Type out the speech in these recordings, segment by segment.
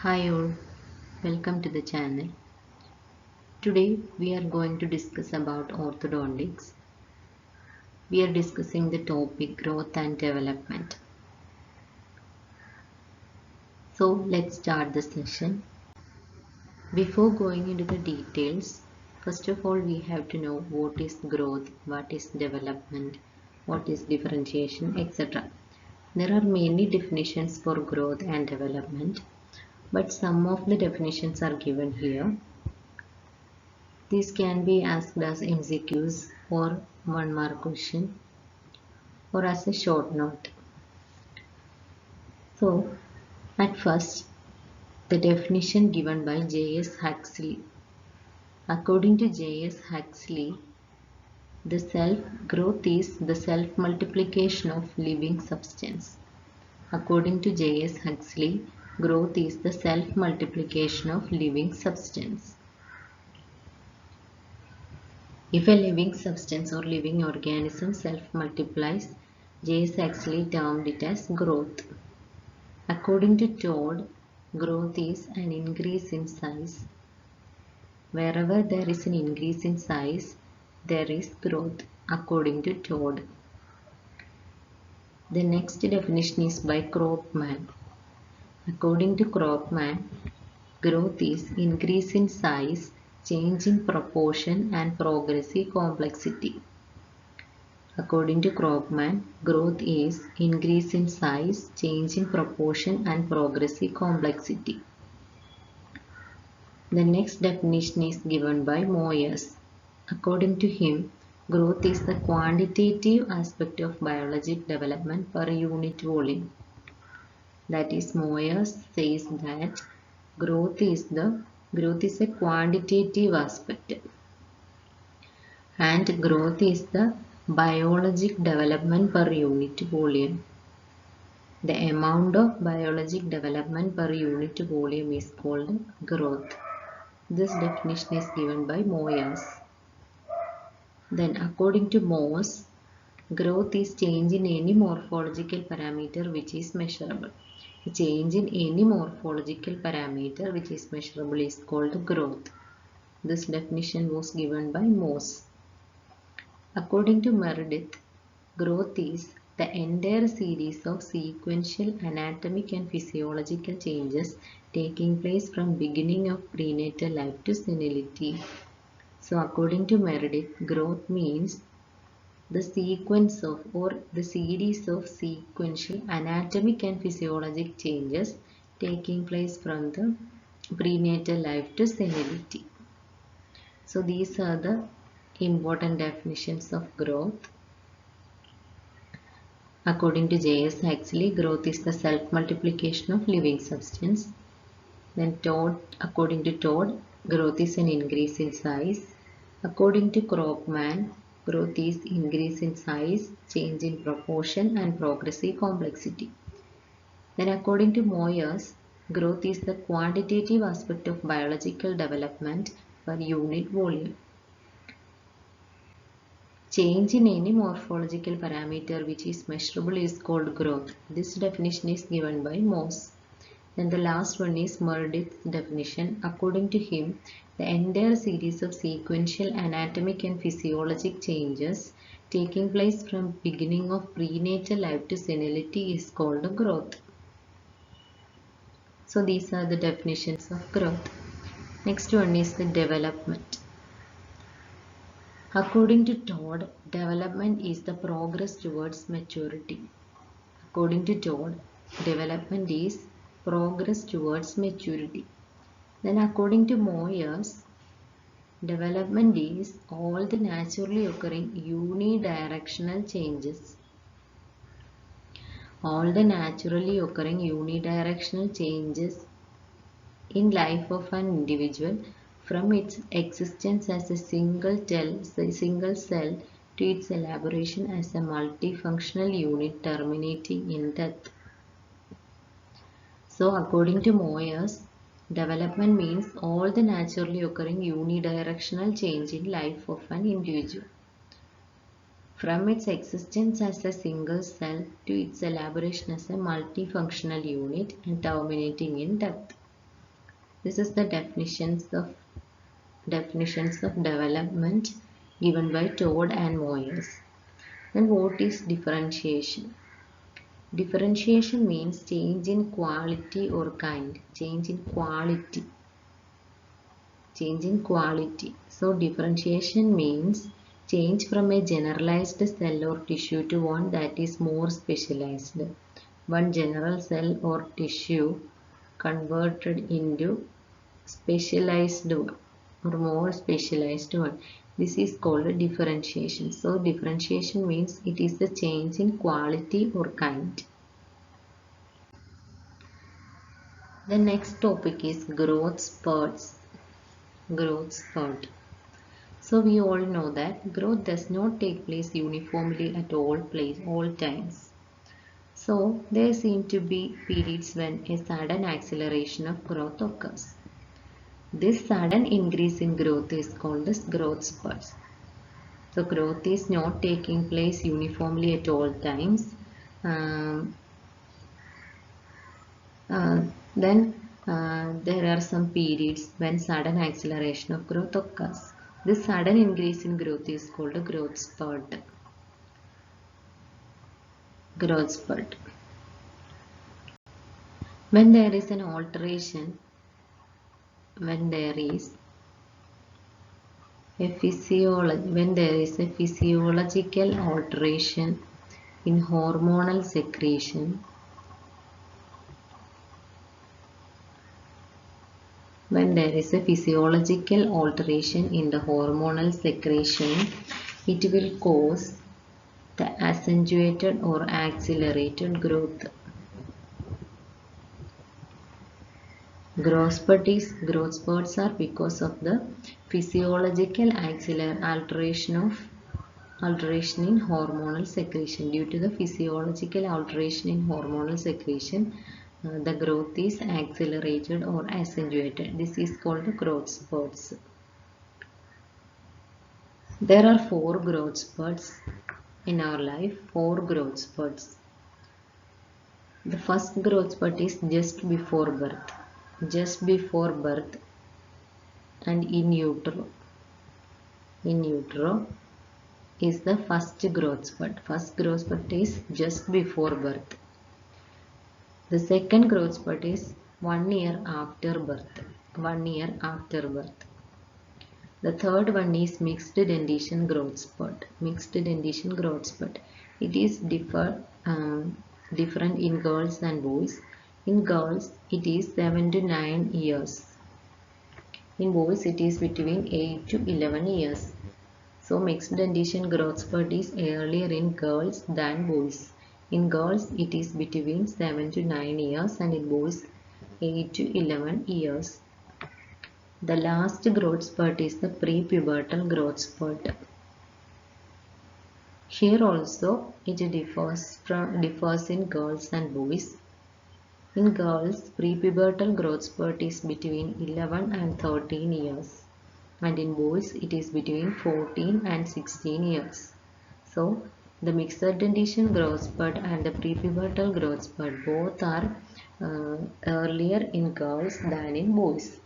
Hi all, welcome to the channel. Today we are going to discuss about orthodontics. We are discussing the topic growth and development. So let's start the session. Before going into the details, first of all we have to know what is growth, what is development, what is differentiation, etc. There are many definitions for growth and development, but some of the definitions are given here. These can be asked as MCQs or one mark question or as a short note. So, at first, the definition given by J.S. Huxley. According to J.S. Huxley, the growth is the self-multiplication of living substance. According to J.S. Huxley, growth is the self-multiplication of living substance. If a living substance or living organism self-multiplies, J.S. Huxley termed it as growth. According to Todd, growth is an increase in size. Wherever there is an increase in size, there is growth, according to Todd. The next definition is by Krogman. According to Krogman, growth is increase in size, change in proportion, and progressive complexity. According to Krogman, growth is increase in size, change in proportion, and progressive complexity. The next definition is given by Moyers. According to him, growth is the quantitative aspect of biologic development per unit volume. That is, Moyers says that growth is a quantitative aspect, and growth is the biologic development per unit volume. The amount of biologic development per unit volume is called growth. This definition is given by Moyers. Then, according to Morse, growth is change in any morphological parameter which is measurable. A change in any morphological parameter which is measurable is called growth. This definition was given by Morse. According to Meredith, growth is the entire series of sequential anatomic and physiological changes taking place from beginning of prenatal life to senility. So according to Meredith, growth means the sequence of or the series of sequential anatomic and physiologic changes taking place from the prenatal life to senility. So these are the important definitions of growth. According to J.S. Huxley, growth is the self-multiplication of living substance. Then according to Todd, growth is an increase in size. According to Krogman, growth is increase in size, change in proportion, and progressive complexity. Then according to Moyers, growth is the quantitative aspect of biological development per unit volume. Change in any morphological parameter which is measurable is called growth. This definition is given by Morse. Then the last one is Meredith's definition. According to him, the entire series of sequential anatomic and physiologic changes taking place from beginning of prenatal life to senility is called growth. So these are the definitions of growth. Next one is the development. According to Todd, development is the progress towards maturity. According to Todd, development is progress towards maturity. Then according to Moyers, development is all the naturally occurring unidirectional changes. All the naturally occurring unidirectional changes in life of an individual from its existence as a single cell to its elaboration as a multifunctional unit terminating in death. So according to Moyers, development means all the naturally occurring unidirectional change in life of an individual from its existence as a single cell to its elaboration as a multifunctional unit and terminating in death. This is the definitions of development given by Todd and Moyers. Then what is differentiation? Differentiation means change in quality or kind. Change in quality. Change in quality. So differentiation means change from a generalized cell or tissue to one that is more specialized. One general cell or tissue converted into specialized one or more specialized one. This is called differentiation. So differentiation means it is the change in quality or kind. The next topic is growth spurts. Growth spurt. So we all know that growth does not take place uniformly at all times. So there seem to be periods when a sudden acceleration of growth occurs. This sudden increase in growth is called as growth spurts. So growth is not taking place uniformly at all times. There are some periods when sudden acceleration of growth occurs. This sudden increase in growth is called a growth spurt. Growth spurt. When there is an alteration, when there is a physiological alteration in hormonal secretion, when there is a physiological alteration in the hormonal secretion, it will cause the accentuated or accelerated growth. Growth spurts are because of the physiological alteration in hormonal secretion. Due to the physiological alteration in hormonal secretion, the growth is accelerated or accentuated. This is called the growth spurts. There are 4 growth spurts in our life. 4 growth spurts. The first growth spurt is just before birth. Just before birth and in utero. In utero is the first growth spurt. First growth spurt is just before birth. The second growth spurt is 1 year after birth. 1 year after birth. The third one is mixed dentition growth spurt. Mixed dentition growth spurt. It is different in girls and boys. In girls, it is 7 to 9 years. In boys, it is between 8 to 11 years. So, mixed dentition growth spurt is earlier in girls than boys. In girls, it is between 7 to 9 years and in boys, 8 to 11 years. The last growth spurt is the prepubertal growth spurt. Here also, it differs in girls and boys. In girls, prepubertal growth spurt is between 11 and 13 years. And in boys, it is between 14 and 16 years. So, the mixed dentition growth spurt and the prepubertal growth spurt both are earlier in girls than in boys.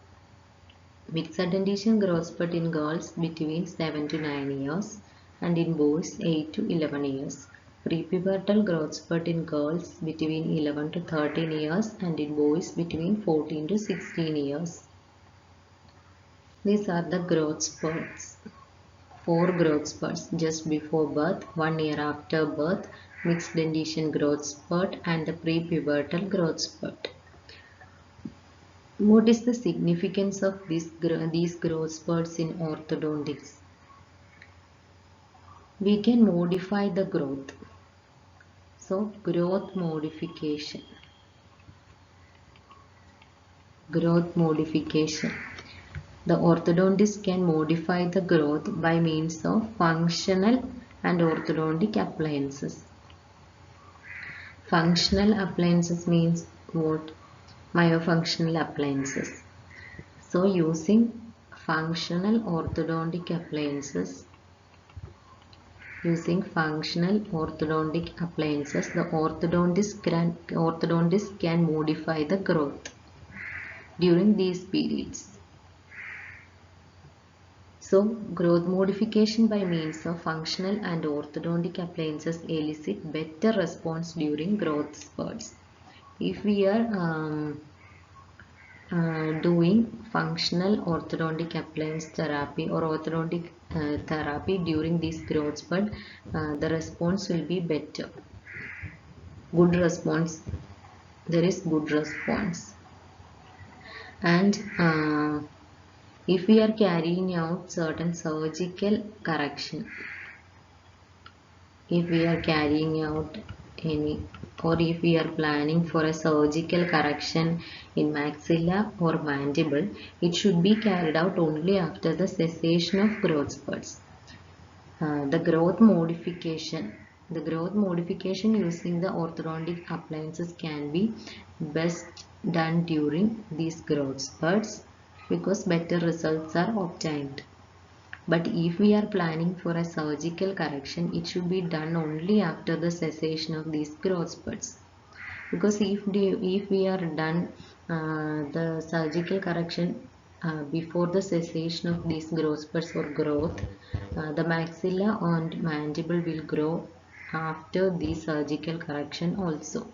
Mixed dentition growth spurt in girls between 7 to 9 years and in boys 8 to 11 years. Prepubertal growth spurt in girls between 11 to 13 years and in boys between 14 to 16 years. These are the growth spurts. 4 growth spurts: just before birth, 1 year after birth, mixed dentition growth spurt and the prepubertal growth spurt. What is the significance of these growth spurts in orthodontics? We can modify the growth. So, growth modification. Growth modification. The orthodontist can modify the growth by means of functional and orthodontic appliances. Functional appliances means what? Myofunctional appliances. So, using functional orthodontic appliances, the orthodontist can modify the growth. during these periods. So, growth modification by means of functional and orthodontic appliances elicit better response during growth spurts. If we are doing functional orthodontic appliance therapy or orthodontic therapy during this growth spurt, the response will be better. Good response. There is good response. And if we are carrying out certain surgical correction, if we are carrying out any, or if we are planning for a surgical correction in maxilla or mandible, it should be carried out only after the cessation of growth spurts. The growth modification using the orthodontic appliances can be best done during these growth spurts because better results are obtained. But if we are planning for a surgical correction, it should be done only after the cessation of these growth spurts. Because if we are done the surgical correction before the cessation of these growth spurts or growth, the maxilla and mandible will grow after the surgical correction also.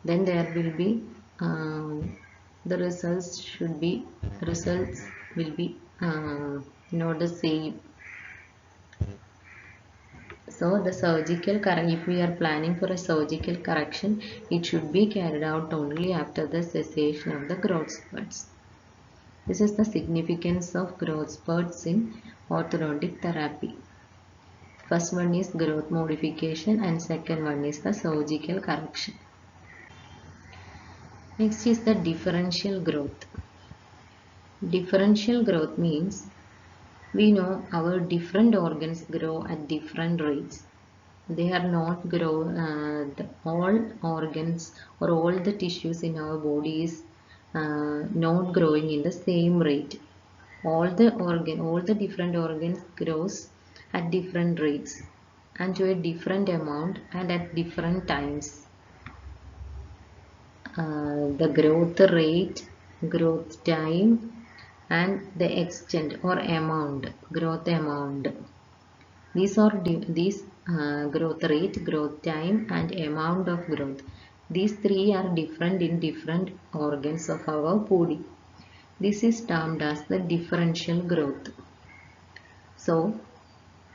Then there will be the results will be not the same. So the surgical correction, if we are planning for a surgical correction, it should be carried out only after the cessation of the growth spurts. This is the significance of growth spurts in orthodontic therapy. First one is growth modification and second one is the surgical correction. Next is the differential growth. Differential growth means we know our different organs grow at different rates. They are not all organs or all the tissues in our body is not growing in the same rate. All the different organs grows at different rates and to a different amount and at different times. The growth rate, growth time, and the extent or amount, growth amount. These are growth rate, growth time, and amount of growth. These three are different in different organs of our body. This is termed as the differential growth. So,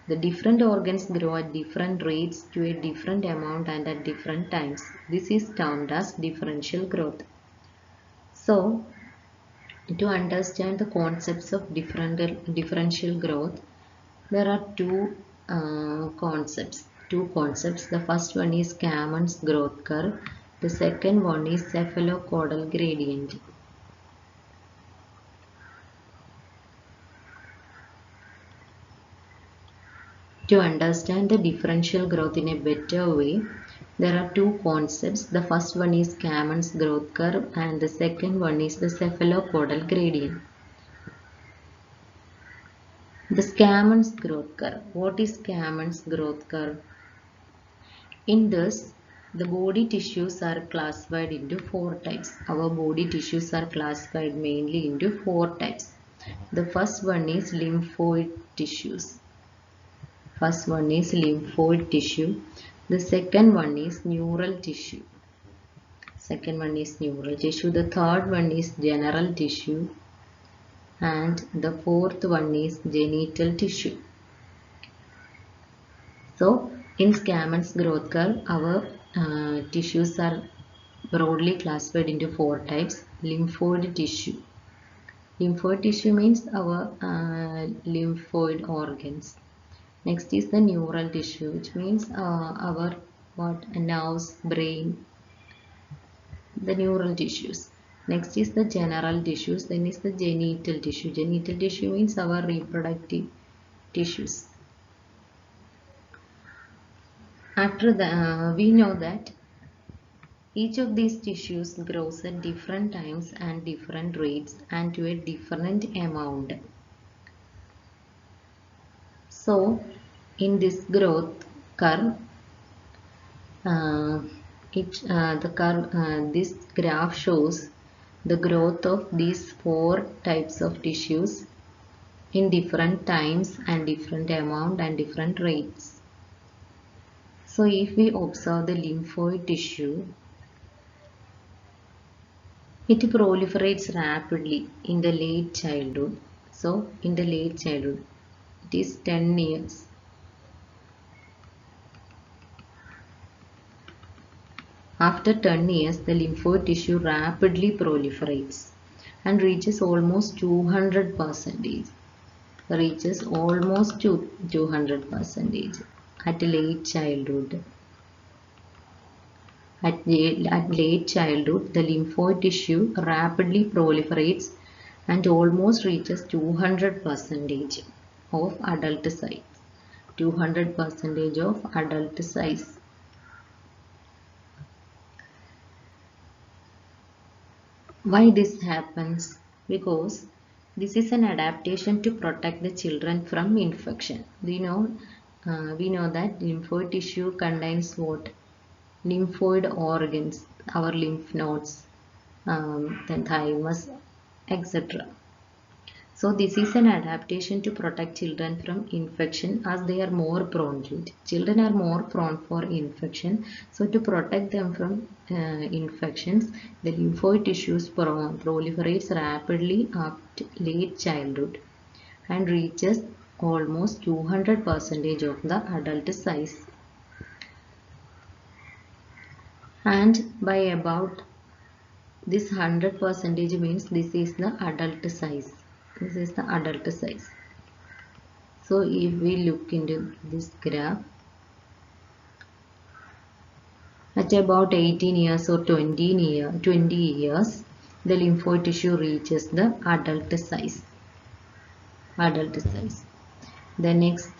the different organs grow at different rates to a different amount and at different times. This is termed as differential growth. So, to understand the concepts of differential growth, there are two concepts. The first one is Kaman's growth curve. The second one is cephalocaudal gradient. To understand the differential growth in a better way, there are two concepts. The first one is Kaman's growth curve and the second one is the cephalocaudal gradient. The Kaman's growth curve. What is Kaman's growth curve? In this, the body tissues are classified into four types. Our body tissues are classified mainly into four types. The first one is lymphoid tissues. The second one is neural tissue. The third one is general tissue. And the fourth one is genital tissue. So, in Kaman's growth curve, our tissues are broadly classified into four types. Lymphoid tissue. Lymphoid tissue means our lymphoid organs. Next is the neural tissue, which means our nerves, brain, the neural tissues. Next is the general tissues. Then is the genital tissue. Genital tissue means our reproductive tissues. After that, we know that each of these tissues grows at different times and different rates and to a different amount. So, in this growth curve, this graph shows the growth of these four types of tissues in different times and different amount and different rates. So if we observe the lymphoid tissue, it proliferates rapidly in the late childhood. So in the late childhood, it is 10 years. After 10 years, the lymphoid tissue rapidly proliferates and reaches almost 200%. Reaches almost to 200% at late childhood. At late childhood, the lymphoid tissue rapidly proliferates and almost reaches 200% of adult size. 200% of adult size. Why this happens? Because this is an adaptation to protect the children from infection. We know that lymphoid tissue contains what? Lymphoid organs, our lymph nodes, then thymus, etc. So this is an adaptation to protect children from infection as they are more prone to it. Children are more prone for infection. So to protect them from infections, the lymphoid tissues proliferates rapidly up to late childhood and reaches almost 200% of the adult size. And by about this 100% means this is the adult size. This is the adult size. So if we look into this graph, at about 18 years or 20 years, the lymphoid tissue reaches the adult size. Adult size. The next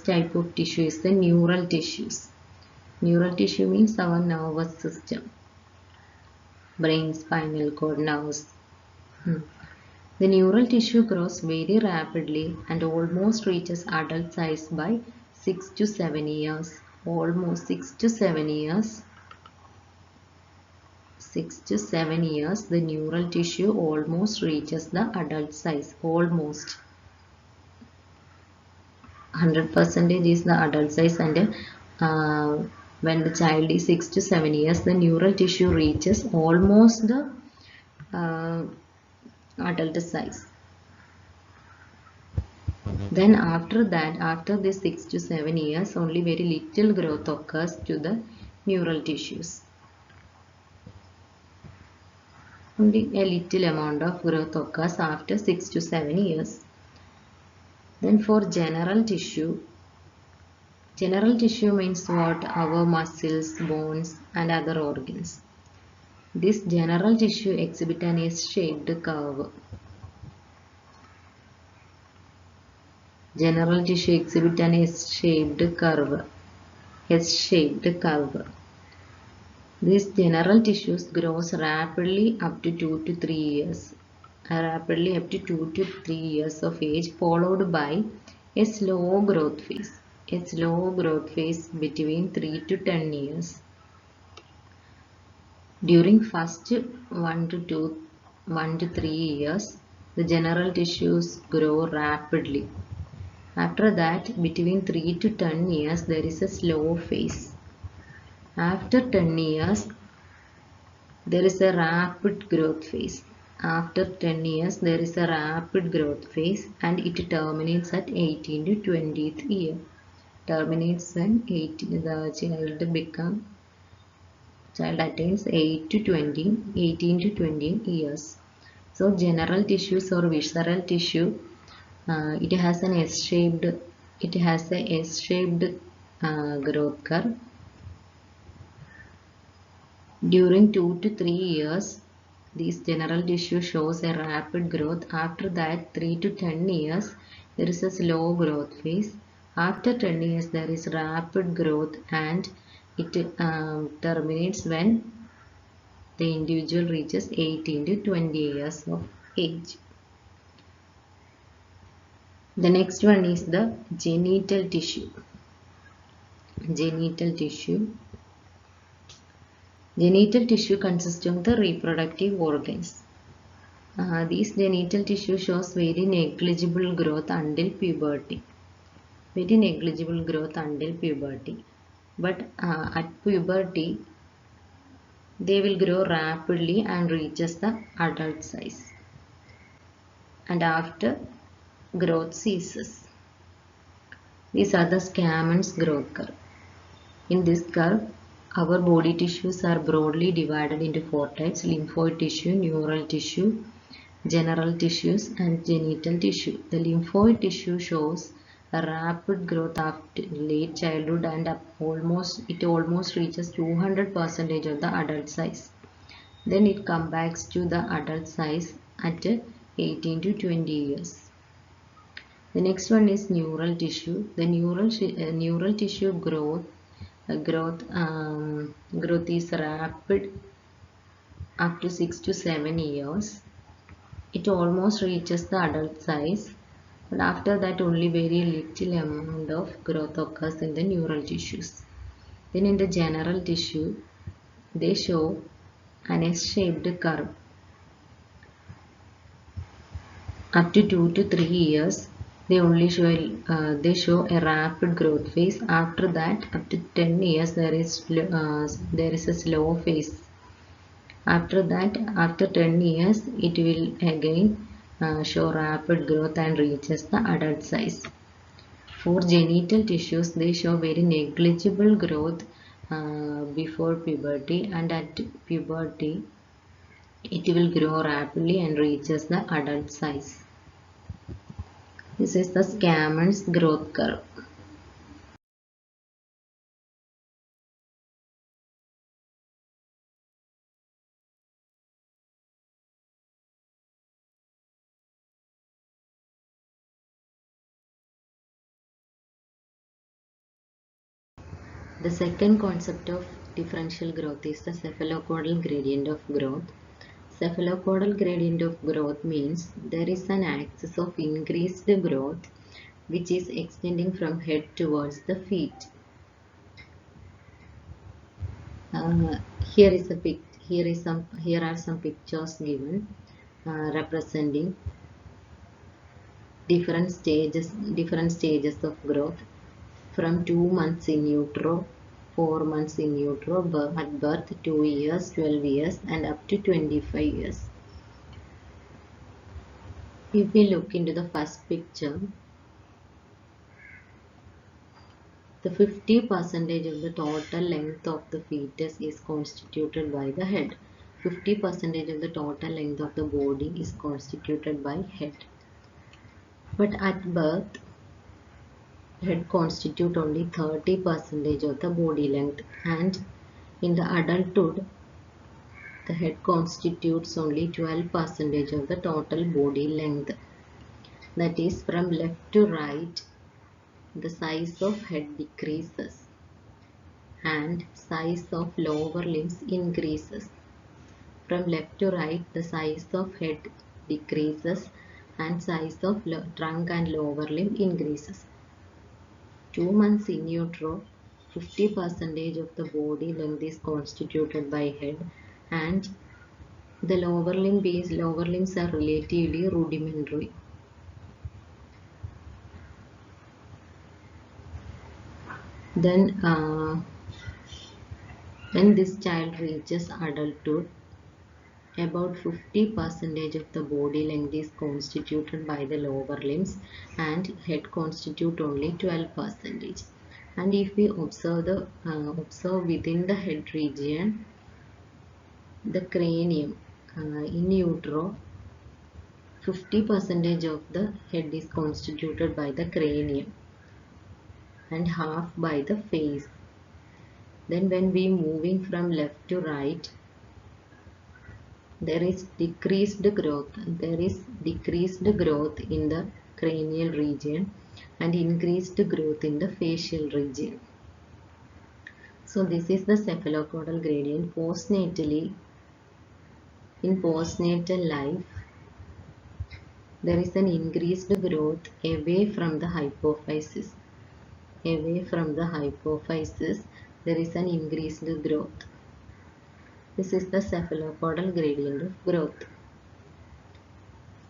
type of tissue is the neural tissues. Neural tissue means our nervous system. Brain, spinal cord, nerves. The neural tissue grows very rapidly and almost reaches adult size by 6 to 7 years. Almost 6 to 7 years. 6 to 7 years, the neural tissue almost reaches the adult size. Almost. 100% is the adult size, and when the child is 6 to 7 years, the neural tissue reaches almost the adult size. Then after that, after this 6 to 7 years, only very little growth occurs to the neural tissues. Only a little amount of growth occurs after 6 to 7 years. Then for general tissue means what? Our muscles, bones and other organs. This general tissue exhibits an S-shaped curve. General tissue exhibits an S-shaped curve. S-shaped curve. This general tissues grows rapidly up to 2 to 3 years. Rapidly up to 2 to 3 years of age, followed by a slow growth phase. A slow growth phase between 3 to 10 years. During first 1 to 3 years, the general tissues grow rapidly. After that, between 3 to 10 years, there is a slow phase. After 10 years, there is a rapid growth phase. After 10 years, there is a rapid growth phase and it terminates at 18 to 20th year. Terminates when the child attains 18 to 20 years. So general tissues or visceral tissue, it has a S-shaped growth curve. During 2 to 3 years, this general tissue shows a rapid growth. After that, 3 to 10 years, there is a slow growth phase. After 10 years, there is rapid growth and it terminates when the individual reaches 18 to 20 years of age. The next one is the genital tissue. Genital tissue. Genital tissue consists of the reproductive organs. These genital tissue shows very negligible growth until puberty. Very negligible growth until puberty. But at puberty, they will grow rapidly and reaches the adult size. And after, growth ceases. These are the Scammons growth curve. In this curve, our body tissues are broadly divided into four types: lymphoid tissue, neural tissue, general tissues, and genital tissue. The lymphoid tissue shows a rapid growth after late childhood and it almost reaches 200% of the adult size. Then it comes back to the adult size at 18 to 20 years. The next one is neural tissue. The neural tissue growth is rapid up to 6 to 7 years. It almost reaches the adult size, but after that only very little amount of growth occurs in the neural tissues. Then in the general tissue, they show an S-shaped curve. Up to 2 to 3 years, they show a rapid growth phase. After that, up to 10 years, there is a slow phase. After that, after 10 years, it will again show rapid growth and reaches the adult size. For genital tissues, they show very negligible growth before puberty, and at puberty, it will grow rapidly and reaches the adult size. This is the Scammons growth curve. The second concept of differential growth is the cephalocaudal gradient of growth. Cephalocaudal gradient of growth means there is an axis of increased growth which is extending from head towards the feet. Here are some pictures given representing different stages of growth from 2 months in utero, 4 months in utero, at birth, 2 years, 12 years, and up to 25 years. If we look into the first picture, the 50% of the total length of the fetus is constituted by the head. 50% of the total length of the body is constituted by head. But at birth, head constitute only 30% of the body length, and in the adulthood, the head constitutes only 12% of the total body length. That is, from left to right, the size of head decreases and size of lower limbs increases. From left to right, the size of head decreases and size of trunk and lower limb increases. 2 months in utero, 50% of the body length is constituted by head, and the lower limbs are relatively rudimentary. Then, when this child reaches adulthood, about 50% of the body length is constituted by the lower limbs, and head constitute only 12%. And if we observe within the head region, the cranium in utero, 50% of the head is constituted by the cranium and half by the face. Then when we moving from left to right, there is decreased growth. There is decreased growth in the cranial region and increased growth in the facial region. So this is the cephalocaudal gradient. Postnatally, in postnatal life, there is an increased growth away from the hypophysis. Away from the hypophysis, there is an increased growth. This is the cephalopodal gradient of growth.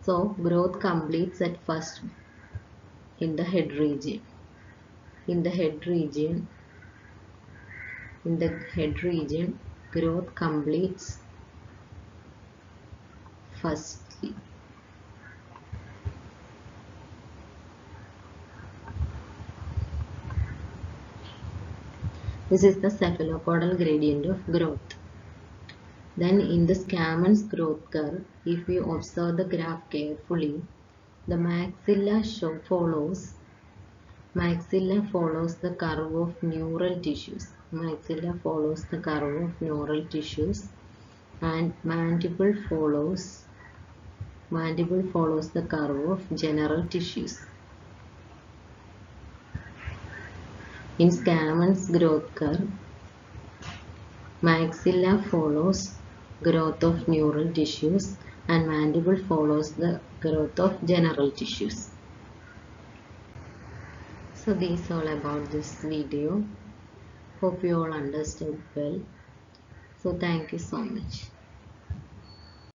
So growth completes at first in the head region. In the head region, growth completes firstly. This is the cephalopodal gradient of growth. Then in the Scammons growth curve, if you observe the graph carefully, the maxilla follows the curve of neural tissues. Maxilla follows the curve of neural tissues, and mandible follows the curve of general tissues. In Scammons growth curve, maxilla follows growth of neural tissues and mandible follows the growth of general tissues. So this is all about this video. Hope you all understood well. So thank you so much.